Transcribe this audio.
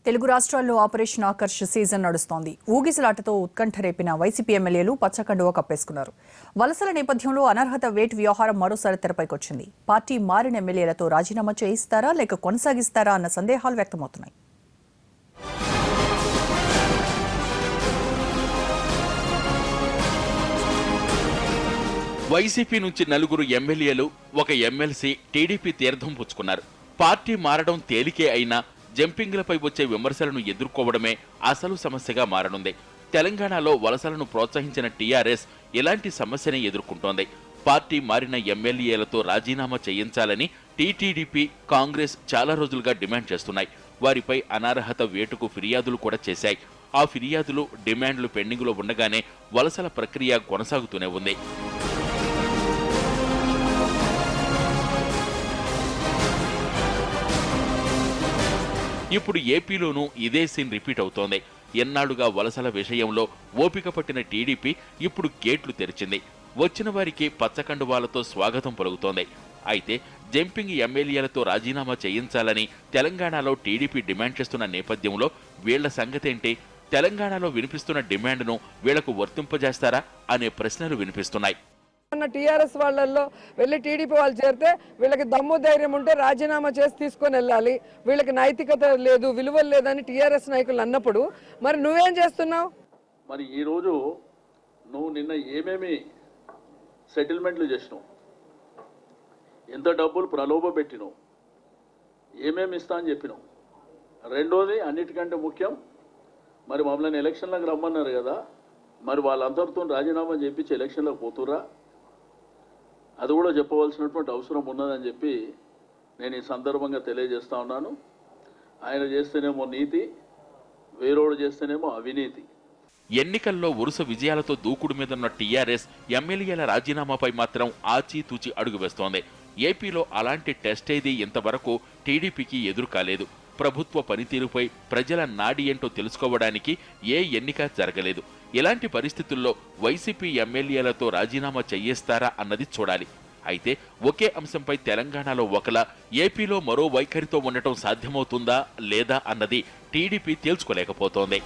తెలుగు రాష్ట్రాల్లో operation Akarsh season నడుస్తోంది. ఊగిసలాటతో ఉత్కంఠ రేపిన వైసీపీ ఎమ్మెల్యేలు పచ్చకండువ కప్పేసుకున్నారు. వలసల నేపథ్యంలో అనర్హత వేటు వ్యవహారం మరోసారి తెరపైకొచ్చింది. పార్టీ మారిన ఎమ్మెల్యేలతో రాజీనామా చేయిస్తారా లేక కొనసాగిస్తారా అన్న సందేహాలు వ్యక్తమవుతున్నాయి. వైసీపీ నుంచి నలుగురు ఎమ్మెల్యేలు, ఒక ఎమ్మెల్సీ టీడీపీ తీర్థం పుచ్చుకున్నారు. పార్టీ మారడం తేలికే అయినా జంపింగ్లపై వచ్చే విమర్శలను ఎదుర్కోవడమే అసలు సమస్యగా మారనుంది. తెలంగాణలో వలసలను ప్రోత్సహించిన టీఆర్ఎస్ ఇలాంటి సమస్యనే ఎదుర్కొంటోంది. పార్టీ మారిన ఎమ్మెల్యేలతో రాజీనామా చేయించాలని టీటీడీపీ, కాంగ్రెస్ చాలా రోజులుగా డిమాండ్ చేస్తున్నాయి. వారిపై అనర్హత వేటుకు ఫిర్యాదులు కూడా చేశాయి. ఆ ఫిర్యాదులు, డిమాండ్లు పెండింగ్లో ఉండగానే వలసల ప్రక్రియ కొనసాగుతూనే ఉంది. ఇప్పుడు ఏపీలోనూ ఇదే సీన్ రిపీట్ అవుతోంది. ఎన్నాళ్లుగా వలసల విషయంలో ఓపిక పట్టిన టీడీపీ ఇప్పుడు గేట్లు తెరిచింది. వచ్చిన వారికి పచ్చకండువాలతో స్వాగతం పలుకుతోంది. అయితే జంపింగ్ ఎమ్మెల్యేలతో రాజీనామా చేయించాలని తెలంగాణలో టీడీపీ డిమాండ్ చేస్తున్న నేపథ్యంలో వీళ్ల సంగతేంటి? తెలంగాణలో వినిపిస్తున్న డిమాండ్ను వీళ్లకు వర్తింపజేస్తారా అనే ప్రశ్నలు వినిపిస్తున్నాయి. టీఆర్ఎస్ వాళ్ళల్లో వెళ్ళి టీడీపీ వాళ్ళు చేరితే వీళ్ళకి దమ్ము ధైర్యం ఉంటే రాజీనామా చేసి తీసుకొని వెళ్ళాలి, వీళ్ళకి నైతికత లేదు, విలువలు లేదని టీఆర్ఎస్ నాయకులు అన్నప్పుడు మరి నువ్వేం చేస్తున్నావు? మరి ఈరోజు నువ్వు నిన్న ఏమేమి సెటిల్మెంట్లు చేసినావు, ఎంత డబ్బులు ప్రలోభ పెట్టినావు, ఏమేమి ఇస్తా అని చెప్పినావు. రెండోది అన్నిటికంటే ముఖ్యం, మరి మమ్మల్ని ఎలక్షన్లకు రమ్మన్నారు కదా, మరి వాళ్ళందరితో రాజీనామా చేయించి ఎలక్షన్లకు పోతురా, అది కూడా చెప్పవలసినటువంటి అవసరం ఉన్నదని చెప్పి నేను ఈ సందర్భంగా తెలియజేస్తా ఉన్నాను. ఆయన చేస్తేనేమో నీతి, వేరోడు చేస్తేనేమో అవినీతి. ఎన్నికల్లో వరుస విజయాలతో దూకుడు మీదున్న టీఆర్ఎస్ ఎమ్మెల్యేల రాజీనామాపై మాత్రం ఆచితూచి అడుగు వేస్తోంది. ఏపీలో అలాంటి టెస్ట్ ఏది ఇంతవరకు టీడీపీకి ఎదురు కాలేదు. ప్రభుత్వ పనితీరుపై ప్రజల నాడి ఏంటో తెలుసుకోవడానికి ఏ ఎన్నిక జరగలేదు. ఇలాంటి పరిస్థితుల్లో వైసీపీ ఎమ్మెల్యేలతో రాజీనామా చేయిస్తారా అన్నది చూడాలి. అయితే ఒకే అంశంపై తెలంగాణలో ఒకలా, ఏపీలో మరో వైఖరితో ఉండటం సాధ్యమవుతుందా లేదా అన్నది టీడీపీ తేల్చుకోలేకపోతోంది.